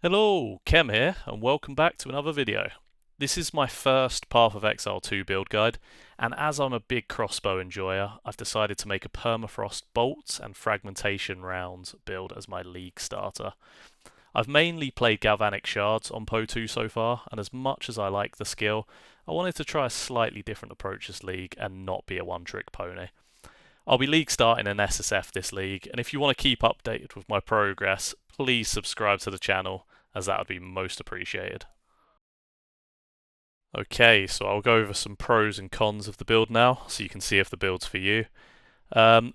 Hello, Kem here, and welcome back to another video. This is my first Path of Exile 2 build guide, and as I'm a big crossbow enjoyer, I've decided to make a Permafrost Bolts and Fragmentation Rounds build as my league starter. I've mainly played Galvanic Shards on PoE2 so far, and as much as I like the skill, I wanted to try a slightly different approach this league and not be a one-trick pony. I'll be league starting in SSF this league, and if you want to keep updated with my progress, please subscribe to the channel, as that would be most appreciated. Okay, so I'll go over some pros and cons of the build now, so you can see if the build's for you.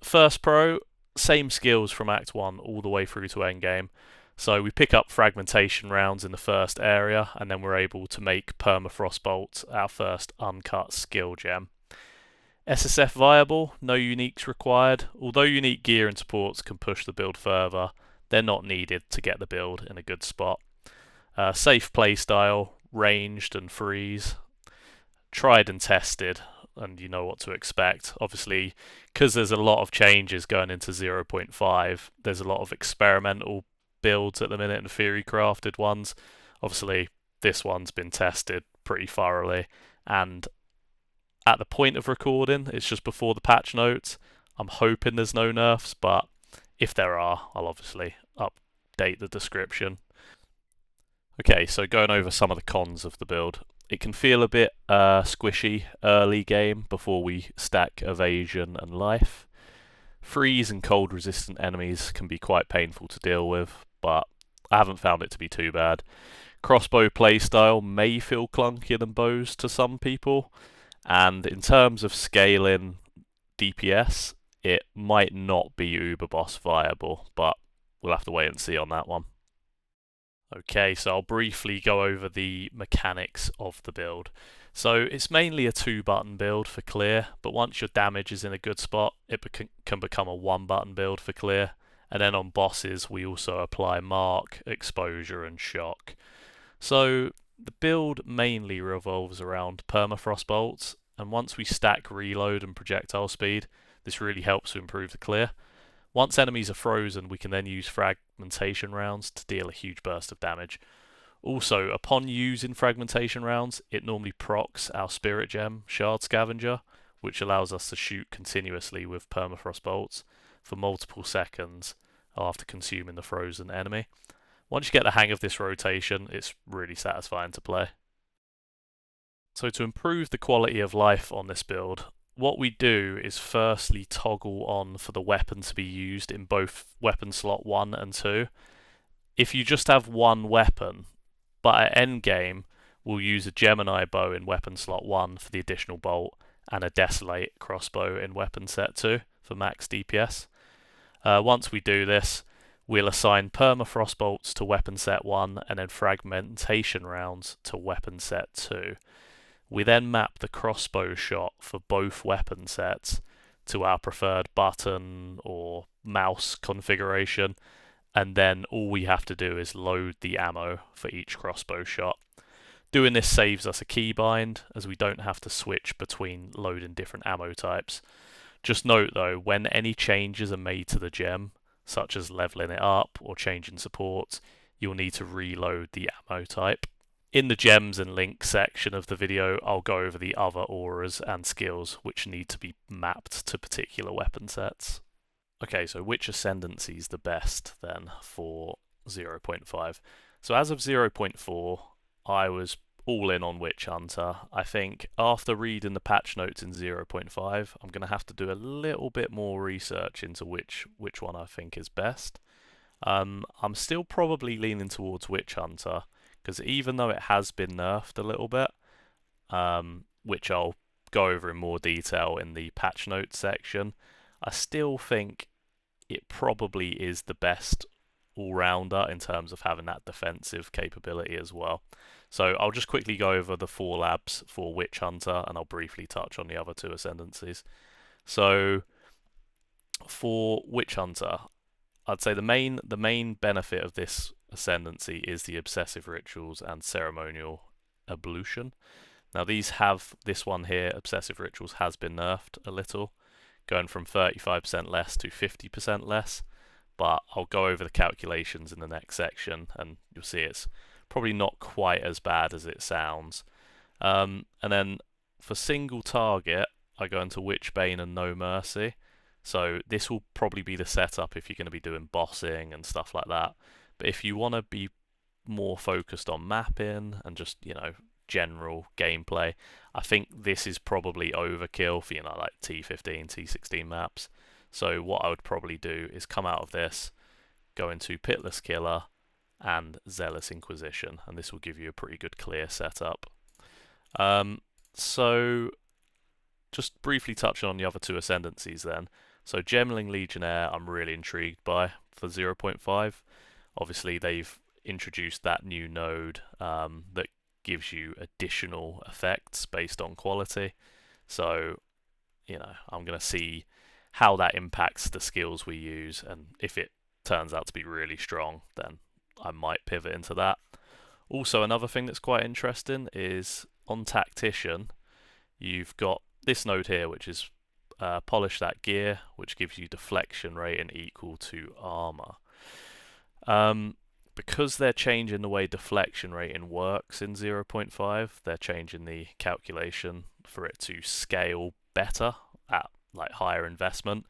First pro, same skills from Act 1 all the way through to Endgame. So we pick up Fragmentation Rounds in the first area, and then we're able to make Permafrost Bolts, our first uncut skill gem. SSF viable, no uniques required. Although unique gear and supports can push the build further, they're not needed to get the build in a good spot. Safe playstyle, ranged and freeze. Tried and tested, and you know what to expect. Obviously, because there's a lot of changes going into 0.5, there's a lot of experimental builds at the minute and theory crafted ones. Obviously, this one's been tested pretty thoroughly, and at the point of recording, it's just before the patch notes. I'm hoping there's no nerfs, but if there are, I'll obviously update the description. Okay, so going over some of the cons of the build. It can feel a bit squishy early game before we stack evasion and life. Freeze and cold resistant enemies can be quite painful to deal with, but I haven't found it to be too bad. Crossbow playstyle may feel clunkier than bows to some people, and in terms of scaling DPS, it might not be Uber Boss viable, but we'll have to wait and see on that one. Okay, so I'll briefly go over the mechanics of the build. So it's mainly a 2-button build for clear, but once your damage is in a good spot, it can become a 1-button build for clear. And then on bosses, we also apply mark, exposure, and shock. So the build mainly revolves around Permafrost Bolts, and once we stack reload and projectile speed, this really helps to improve the clear. Once enemies are frozen, we can then use Fragmentation Rounds to deal a huge burst of damage. Also, upon using Fragmentation Rounds, it normally procs our Spirit Gem, Shard Scavenger, which allows us to shoot continuously with Permafrost Bolts for multiple seconds after consuming the frozen enemy. Once you get the hang of this rotation, it's really satisfying to play. So to improve the quality of life on this build, what we do is firstly toggle on for the weapon to be used in both weapon slot 1 and 2. If you just have one weapon, but at endgame, we'll use a Gemini bow in weapon slot 1 for the additional bolt, and a Desolate crossbow in weapon set 2 for max DPS. Once we do this, we'll assign Permafrost Bolts to weapon set 1 and then Fragmentation Rounds to weapon set 2. We then map the crossbow shot for both weapon sets to our preferred button or mouse configuration, and then all we have to do is load the ammo for each crossbow shot. Doing this saves us a keybind, as we don't have to switch between loading different ammo types. Just note though, when any changes are made to the gem, such as leveling it up or changing supports, you'll need to reload the ammo type. In the gems and links section of the video, I'll go over the other auras and skills which need to be mapped to particular weapon sets. Okay, so which Ascendancy is the best then for 0.5? So as of 0.4, I was all in on Witchhunter. I think after reading the patch notes in 0.5, I'm going to have to do a little bit more research into which one I think is best. I'm still probably leaning towards Witchhunter, because even though it has been nerfed a little bit, which I'll go over in more detail in the patch notes section, I still think it probably is the best all-rounder in terms of having that defensive capability as well. So I'll just quickly go over the 4 labs for Witchhunter, and I'll briefly touch on the other 2 Ascendancies. So for Witchhunter, I'd say the main benefit of this Ascendancy is the Obsessive Rituals and Ceremonial Ablution. Now this one here, Obsessive Rituals, has been nerfed a little, going from 35% less to 50% less, but I'll go over the calculations in the next section, and you'll see it's probably not quite as bad as it sounds. And then for single target, I go into Witchbane and No Mercy. So this will probably be the setup if you're going to be doing bossing and stuff like that. But if you want to be more focused on mapping and just, general gameplay, I think this is probably overkill for, like T15, T16 maps. So what I would probably do is come out of this, go into Pitiless Killer and Zealous Inquisition, and this will give you a pretty good clear setup. So just briefly touching on the other two ascendancies then. So Gemling Legionnaire I'm really intrigued by for 0.5. Obviously they've introduced that new node that gives you additional effects based on quality. So, I'm going to see how that impacts the skills we use, and if it turns out to be really strong, then I might pivot into that. Also, another thing that's quite interesting is on Tactician, you've got this node here, which is Polish That Gear, which gives you deflection rating equal to armor. Because they're changing the way deflection rating works in 0.5, they're changing the calculation for it to scale better at like higher investment.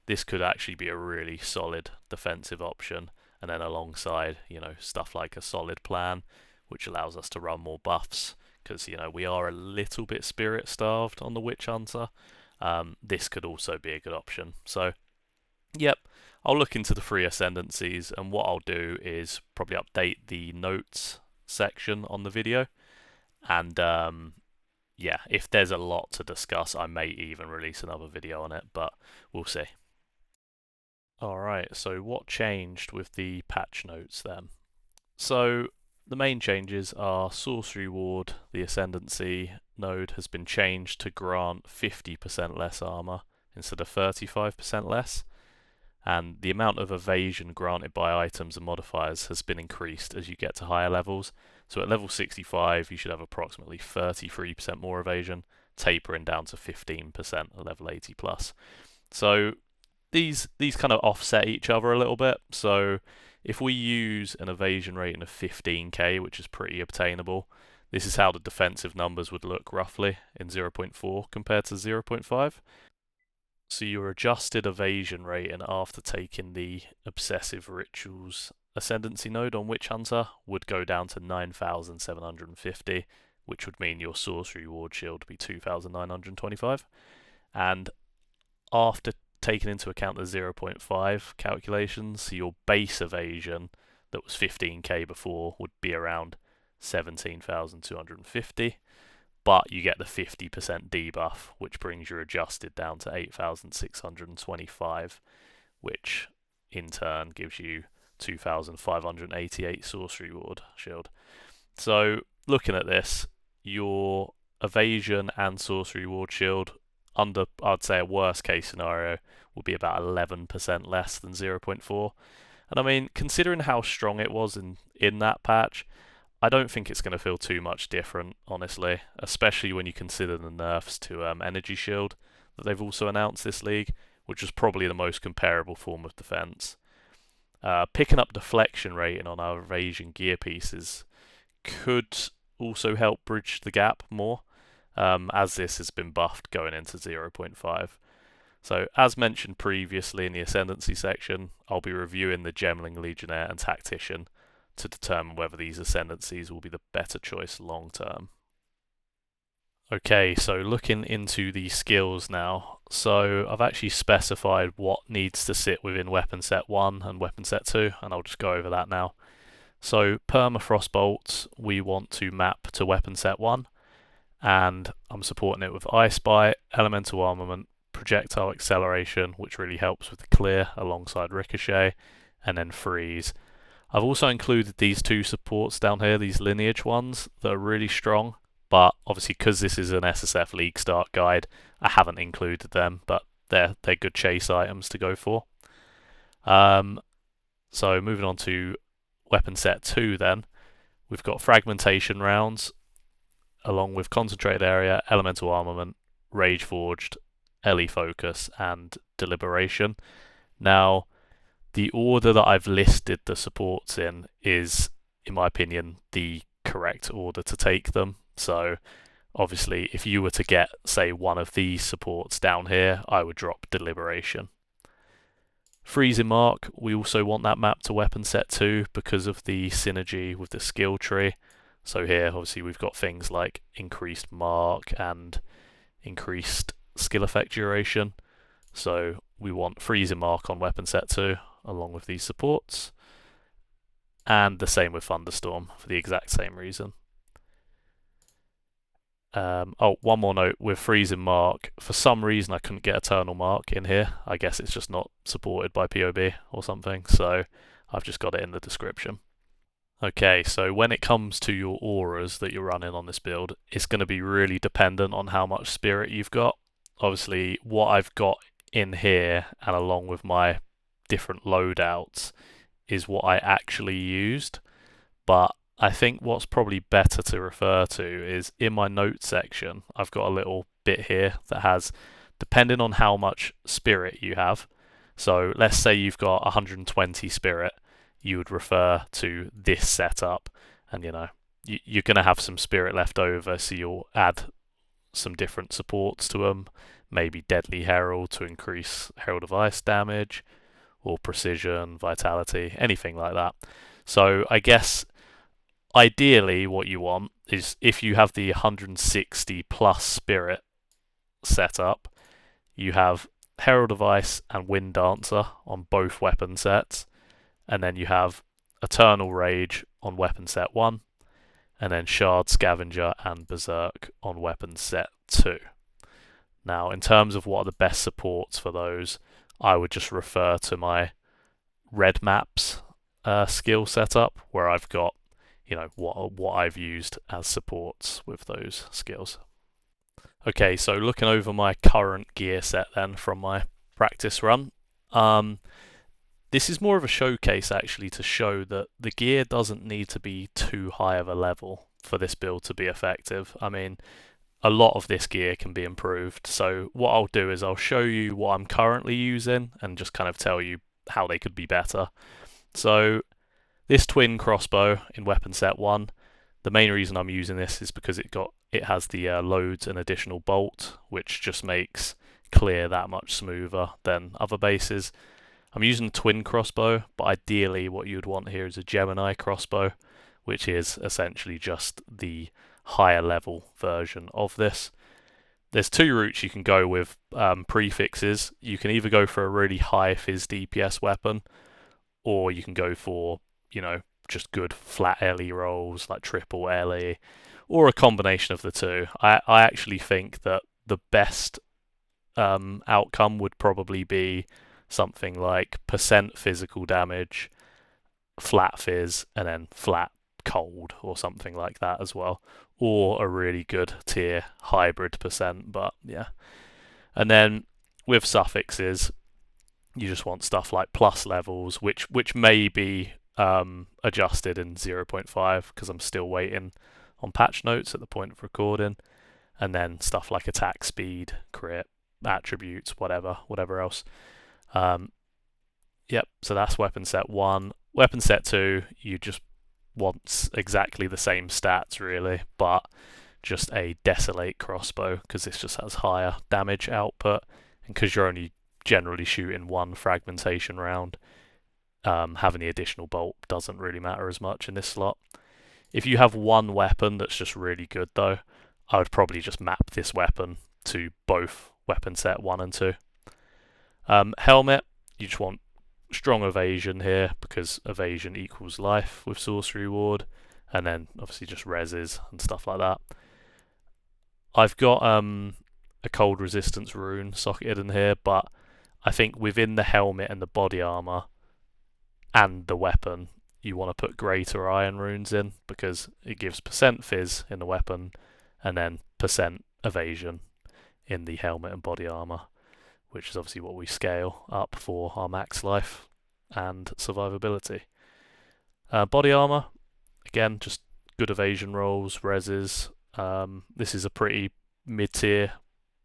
This could actually be a really solid defensive option, and then alongside, stuff like a solid plan, which allows us to run more buffs, because we are a little bit spirit starved on the Witchhunter. This could also be a good option. So, yep, I'll look into the three ascendancies, and what I'll do is probably update the notes section on the video. And yeah, if there's a lot to discuss, I may even release another video on it, but we'll see. Alright, so what changed with the patch notes then? So the main changes are Sorcery Ward, the Ascendancy node, has been changed to grant 50% less armor instead of 35% less, and the amount of evasion granted by items and modifiers has been increased as you get to higher levels. So at level 65 you should have approximately 33% more evasion, tapering down to 15% at level 80 plus. So these kind of offset each other a little bit. So if we use an evasion rating of 15k, which is pretty obtainable, this is how the defensive numbers would look roughly in 0.4 compared to 0.5. So your adjusted evasion rating after taking the Obsessive Rituals Ascendancy node on Witchhunter would go down to 9,750, which would mean your Sorcery Ward shield would be 2,925. And after taking into account the 0.5 calculations, your base evasion that was 15k before would be around 17,250. But you get the 50% debuff, which brings your adjusted down to 8,625, which in turn gives you 2,588 Sorcery Ward shield. So looking at this, your evasion and Sorcery Ward shield under, I'd say, a worst case scenario will be about 11% less than 0.4. And I mean, considering how strong it was in that patch, I don't think it's going to feel too much different, honestly, especially when you consider the nerfs to Energy Shield that they've also announced this league, which was probably the most comparable form of defense. Picking up deflection rating on our evasion gear pieces could also help bridge the gap more, as this has been buffed going into 0.5. So, as mentioned previously in the Ascendancy section, I'll be reviewing the Gemling Legionnaire and Tactician to determine whether these ascendancies will be the better choice long term. Okay, so looking into the skills now. So I've actually specified what needs to sit within weapon set 1 and weapon set 2, and I'll just go over that now. So Permafrost Bolts we want to map to weapon set 1, and I'm supporting it with Ice Bite, Elemental Armament, Projectile Acceleration, which really helps with the clear alongside Ricochet, and then Freeze. I've also included these two supports down here, these lineage ones that are really strong, but obviously because this is an SSF League Start guide, I haven't included them, but they're good chase items to go for. So moving on to weapon set 2 then, we've got Fragmentation Rounds, along with Concentrated Area, Elemental Armament, Rage Forged, LE Focus, and Deliberation. Now, The order that I've listed the supports in is, in my opinion, the correct order to take them. So obviously, if you were to get, say, one of these supports down here, I would drop Deliberation. Freezing Mark, we also want that map to weapon set 2 because of the synergy with the skill tree. So here, obviously, we've got things like increased mark and increased skill effect duration. So we want Freezing Mark on weapon set 2 along with these supports. And the same with Thunderstorm for the exact same reason. One more note with Freezing Mark. For some reason, I couldn't get Eternal Mark in here. I guess it's just not supported by POB or something, so I've just got it in the description. Okay, so when it comes to your auras that you're running on this build, it's going to be really dependent on how much spirit you've got. Obviously, what I've got in here, and along with my different loadouts, is what I actually used, but I think what's probably better to refer to is in my notes section, I've got a little bit here that has, depending on how much spirit you have, so let's say you've got 120 spirit, you would refer to this setup, and you're going to have some spirit left over, so you'll add some different supports to them, maybe Deadly Herald to increase Herald of Ice damage, or Precision, Vitality, anything like that. So I guess ideally what you want is if you have the 160 plus spirit setup, you have Herald of Ice and Wind Dancer on both weapon sets, and then you have Eternal Rage on weapon set 1, and then Shard Scavenger and Berserk on weapon set 2. Now, in terms of what are the best supports for those, I would just refer to my red maps skill setup, where I've got what I've used as supports with those skills. Okay, so looking over my current gear set then from my practice run, this is more of a showcase actually to show that the gear doesn't need to be too high of a level for this build to be effective. I mean, a lot of this gear can be improved, so what I'll do is I'll show you what I'm currently using and just kind of tell you how they could be better. So this twin crossbow in weapon set 1, the main reason I'm using this is because it has the loads and additional bolt, which just makes clear that much smoother than other bases. I'm using a twin crossbow, but ideally what you would want here is a Gemini crossbow, which is essentially just the higher level version of this. There's two routes you can go with prefixes. You can either go for a really high fizz DPS weapon, or you can go for, just good flat LE rolls like triple LE, or a combination of the two. I actually think that the best outcome would probably be something like percent physical damage, flat fizz, and then flat cold, or something like that as well. Or a really good tier hybrid percent, but yeah. And then with suffixes, you just want stuff like plus levels, which may be adjusted in 0.5 because I'm still waiting on patch notes at the point of recording, and then stuff like attack speed, crit, attributes, whatever else. Yep, so that's weapon set 1. Weapon set 2, you just want exactly the same stats really, but just a Desolate crossbow because this just has higher damage output, and because you're only generally shooting one fragmentation round, having the additional bolt doesn't really matter as much in this slot. If you have one weapon that's just really good though, I would probably just map this weapon to both weapon set 1 and 2. Helmet, you just want strong evasion here because evasion equals life with sorcery ward, and then obviously just reses and stuff like that. I've got a cold resistance rune socketed in here, but I think within the helmet and the body armor and the weapon, you want to put greater iron runes in because it gives percent fizz in the weapon and then percent evasion in the helmet and body armor, which is obviously what we scale up for our max life and survivability. Body armor, again, just good evasion rolls, reses. This is a pretty mid-tier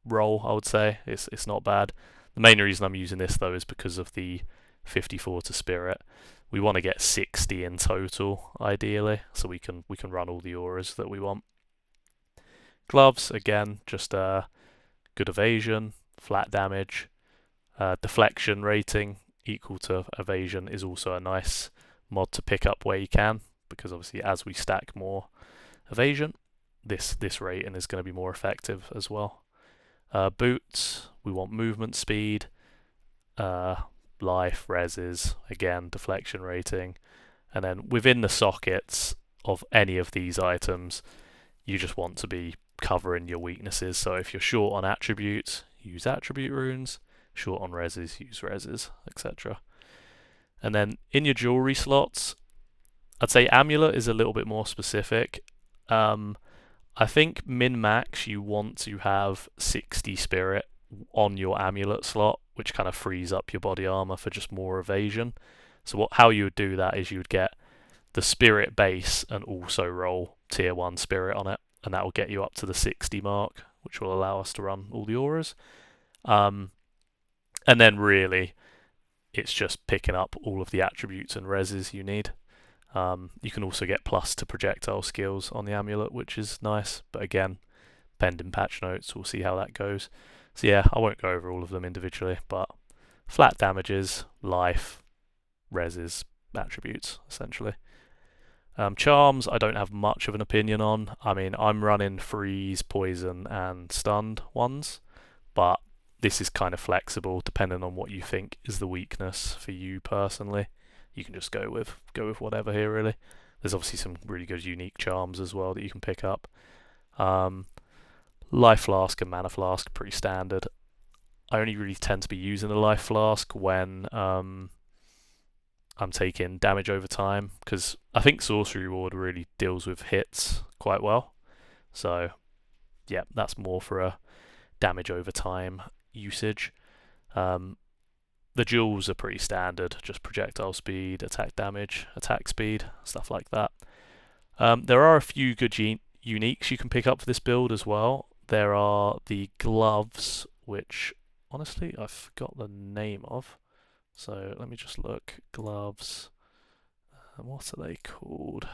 roll, I would say. It's not bad. The main reason I'm using this though is because of the 54 to spirit. We want to get 60 in total, ideally, so we can run all the auras that we want. Gloves, again, just good evasion, flat damage, deflection rating equal to evasion is also a nice mod to pick up where you can, because obviously as we stack more evasion, this rating is going to be more effective as well. Boots, we want movement speed, life, reses, again, deflection rating, and then within the sockets of any of these items, you just want to be covering your weaknesses. So if you're short on attributes, use attribute runes, short on reses, use reses, etc. And then in your jewelry slots, I'd say amulet is a little bit more specific. I think min-max you want to have 60 spirit on your amulet slot, which kind of frees up your body armor for just more evasion. So how you would do that is you would get the spirit base and also roll tier 1 spirit on it, and that will get you up to the 60 mark, which will allow us to run all the auras. And then really, it's just picking up all of the attributes and reses you need. You can also get plus to projectile skills on the amulet, which is nice, but again, pending patch notes, we'll see how that goes. So yeah, I won't go over all of them individually, but flat damages, life, reses, attributes, essentially. Charms, I don't have much of an opinion on. I mean, I'm running freeze, poison, and stunned ones, but this is kind of flexible depending on what you think is the weakness for you personally. You can just go with whatever here, really. There's obviously some really good unique charms as well that you can pick up. Life Flask and Mana Flask, pretty standard. I only really tend to be using the Life Flask when I'm taking damage over time, because I think Sorcery Ward really deals with hits quite well. So, yeah, that's more for a damage over time usage. The jewels are pretty standard, just projectile speed, attack damage, attack speed, stuff like that. There are a few good uniques you can pick up for this build as well. There are the gloves, which honestly I forgot the name of. So let me just look. Gloves. What are they called?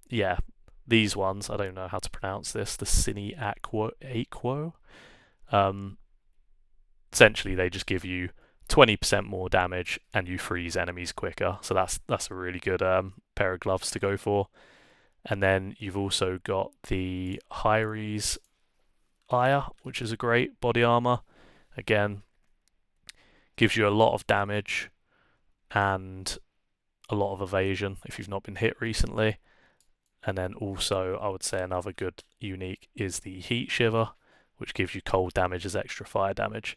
Yeah, these ones. I don't know how to pronounce this. The Cine Aquo. Essentially, they just give you 20% more damage and you freeze enemies quicker. So that's a really good pair of gloves to go for. And then you've also got the Hyres Ire, which is a great body armor. Again, gives you a lot of damage and a lot of evasion if you've not been hit recently. And then also, I would say another good unique is the Heat Shiver, which gives you cold damage as extra fire damage.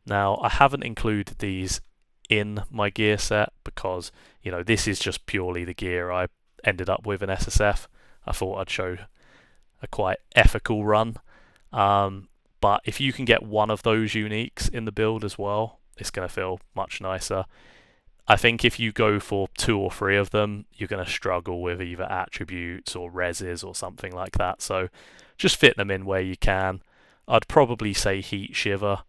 Now, I haven't included these in my gear set because, this is just purely the gear I ended up with in SSF. I thought I'd show a quite ethical run. But if you can get one of those uniques in the build as well, it's going to feel much nicer. I think if you go for 2 or 3 of them, you're going to struggle with either attributes or reses or something like that. So just fit them in where you can. I'd probably say Heat Shiver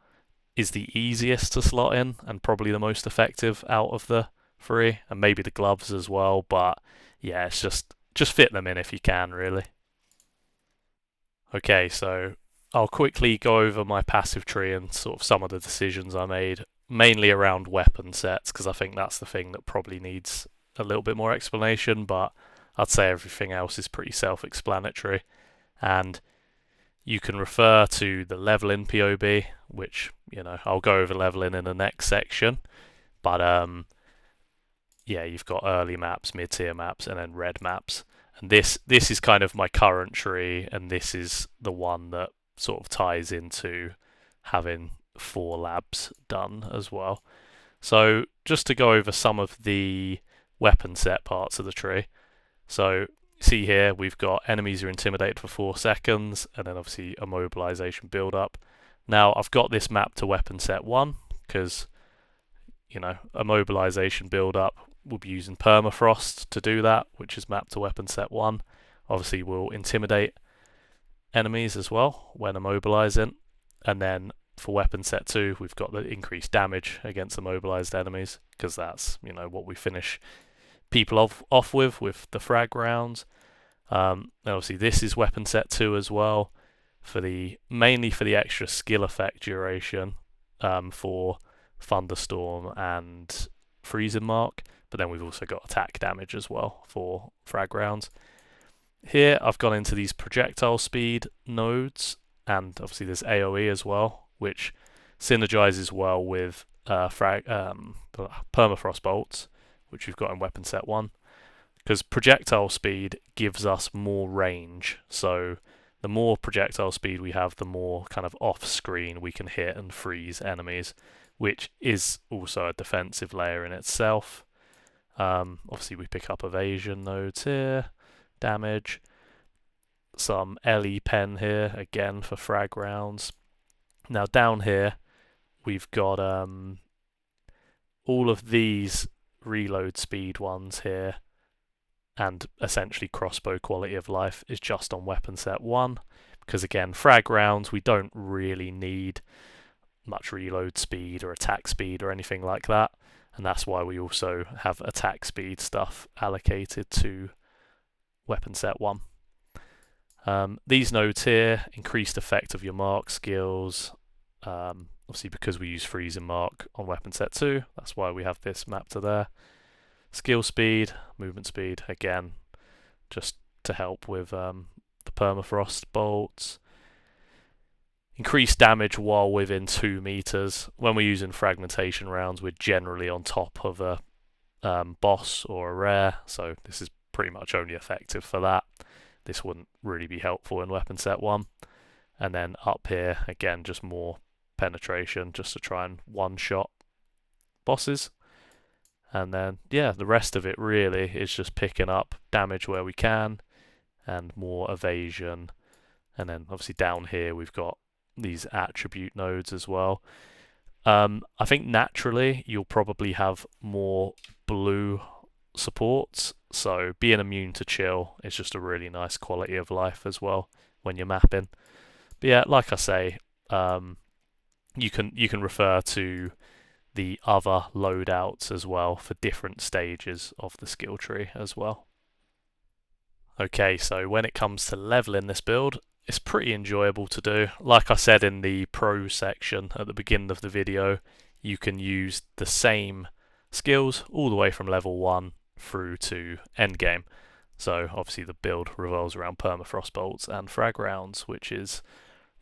is the easiest to slot in and probably the most effective out of the 3, and maybe the gloves as well. But yeah, it's just fit them in if you can, really. Okay, so I'll quickly go over my passive tree and sort of some of the decisions I made, mainly around weapon sets, because I think that's the thing that probably needs a little bit more explanation, but I'd say everything else is pretty self-explanatory. And you can refer to the leveling POB, which, I'll go over leveling in the next section. But, yeah, you've got early maps, mid-tier maps, and then red maps. And this is kind of my current tree, and this is the one that sort of ties into having 4 labs done as well. So just to go over some of the weapon set parts of the tree. So see here, we've got enemies are intimidated for 4 seconds, and then obviously a mobilization build-up. Now, I've got this mapped to weapon set 1, because, a mobilization build-up, we'll be using Permafrost to do that, which is mapped to weapon set 1. Obviously, we'll intimidate enemies as well when immobilizing. And then for weapon set 2, we've got the increased damage against immobilized enemies, because that's, you know, what we finish people off with the frag rounds. Obviously this is weapon set 2 as well, mainly for the extra skill effect duration, for Thunderstorm and Freezing Mark, but then we've also got attack damage as well for frag rounds. Here I've gone into these projectile speed nodes, and obviously there's AoE as well, which synergizes well with Permafrost Bolts, which we've got in weapon set 1, because projectile speed gives us more range. So the more projectile speed we have, the more kind of off-screen we can hit and freeze enemies, which is also a defensive layer in itself. Obviously we pick up evasion nodes here, damage, some LE pen here, again for frag rounds. Now down here we've got all of these reload speed ones here, and essentially crossbow quality of life is just on weapon set 1, because again, frag rounds, we don't really need much reload speed or attack speed or anything like that, and that's why we also have attack speed stuff allocated to weapon set 1. These nodes here, increased effect of your mark skills, obviously because we use Freezing Mark on weapon set 2, that's why we have this mapped to there. Skill speed, movement speed, again, just to help with the Permafrost Bolts. Increased damage while within 2 meters. When we're using Fragmentation Rounds, we're generally on top of a boss or a rare, so this is pretty much only effective for that. This wouldn't really be helpful in weapon set 1. And then up here, again, just more penetration, just to try and one-shot bosses. And then, yeah, the rest of it really is just picking up damage where we can, and more evasion. And then obviously down here we've got these attribute nodes as well. I think naturally you'll probably have more blue supports, so being immune to chill is just a really nice quality of life as well when you're mapping. But yeah, like I say, you can refer to the other loadouts as well for different stages of the skill tree as well. Okay, so when it comes to leveling this build, it's pretty enjoyable to do. Like I said in the pro section at the beginning of the video, you can use the same skills all the way from level 1 through to endgame. So obviously the build revolves around Permafrost Bolts and frag rounds, which is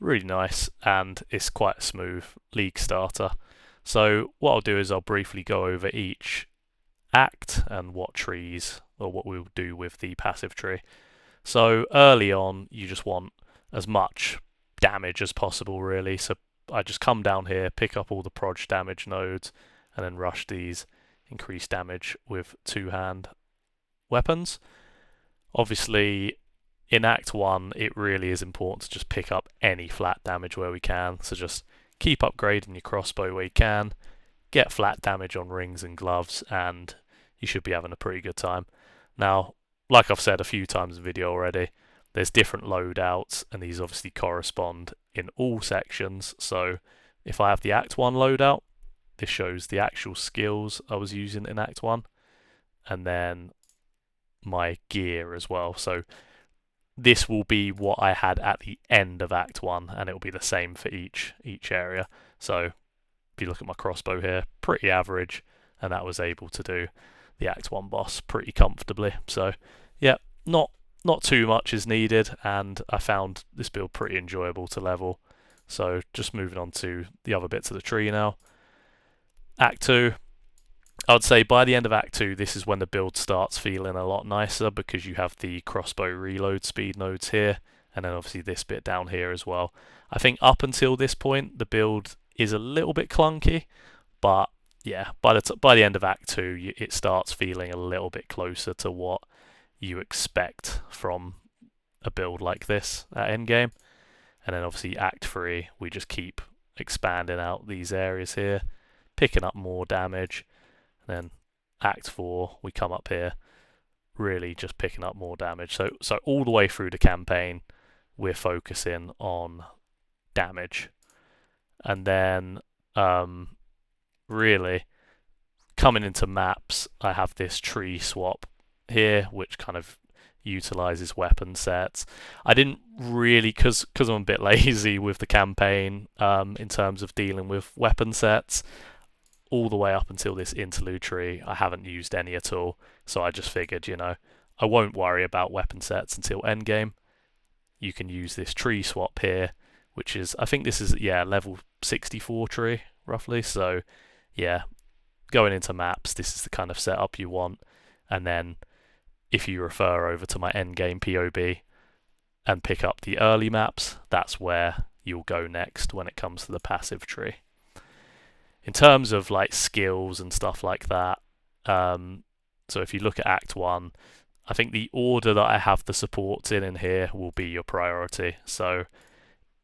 really nice, and it's quite a smooth league starter. So what I'll do is I'll briefly go over each act and what trees, or what we'll do with the passive tree. So early on, you just want as much damage as possible, really. So I just come down here, pick up all the proj damage nodes, and then rush these increased damage with 2-hand weapons. Obviously, in Act 1, it really is important to just pick up any flat damage where we can. So just keep upgrading your crossbow where you can, get flat damage on rings and gloves, and you should be having a pretty good time. Now, like I've said a few times in the video already, there's different loadouts, and these obviously correspond in all sections. So if I have the Act 1 loadout, this shows the actual skills I was using in Act 1, and then my gear as well. So this will be what I had at the end of Act 1, and it will be the same for each area. So if you look at my crossbow here, pretty average, and that was able to do the Act 1 boss pretty comfortably. So yeah, not too much is needed, and I found this build pretty enjoyable to level. So just moving on to the other bits of the tree now. Act 2, I would say by the end of Act 2, this is when the build starts feeling a lot nicer, because you have the crossbow reload speed nodes here, and then obviously this bit down here as well. I think up until this point, the build is a little bit clunky, but yeah, by the end of Act 2, it starts feeling a little bit closer to what you expect from a build like this at endgame. And then obviously Act 3, we just keep expanding out these areas here, picking up more damage. And then Act 4, we come up here, really just picking up more damage. So all the way through the campaign, we're focusing on damage. And then really coming into maps, I have this tree swap here, which kind of utilizes weapon sets. I didn't really, because I'm a bit lazy with the campaign in terms of dealing with weapon sets, all the way up until this interlude tree, I haven't used any at all. So I just figured, I won't worry about weapon sets until endgame. You can use this tree swap here, which is, I think this is, level 64 tree, roughly. So, yeah, going into maps, this is the kind of setup you want. And then if you refer over to my endgame POB and pick up the early maps, that's where you'll go next when it comes to the passive tree. In terms of like skills and stuff like that, so if you look at Act 1, I think the order that I have the supports in here will be your priority. So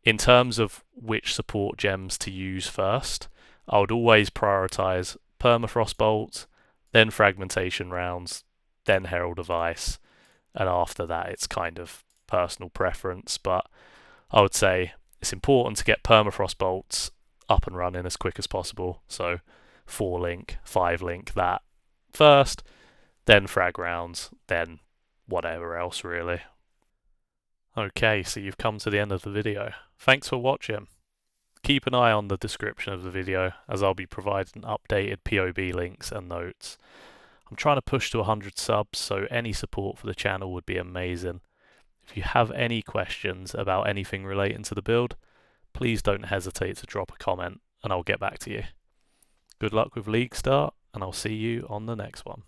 in terms of which support gems to use first, I would always prioritize Permafrost Bolts, then Fragmentation Rounds, then Herald of Ice, and after that it's kind of personal preference, but I would say it's important to get Permafrost Bolts up and running as quick as possible. So 4 link, 5 link that first, then frag rounds, then whatever else really. Okay, so you've come to the end of the video. Thanks for watching. Keep an eye on the description of the video as I'll be providing updated POB links and notes. I'm trying to push to 100 subs, so any support for the channel would be amazing. If you have any questions about anything relating to the build, please don't hesitate to drop a comment and I'll get back to you. Good luck with League Start, and I'll see you on the next one.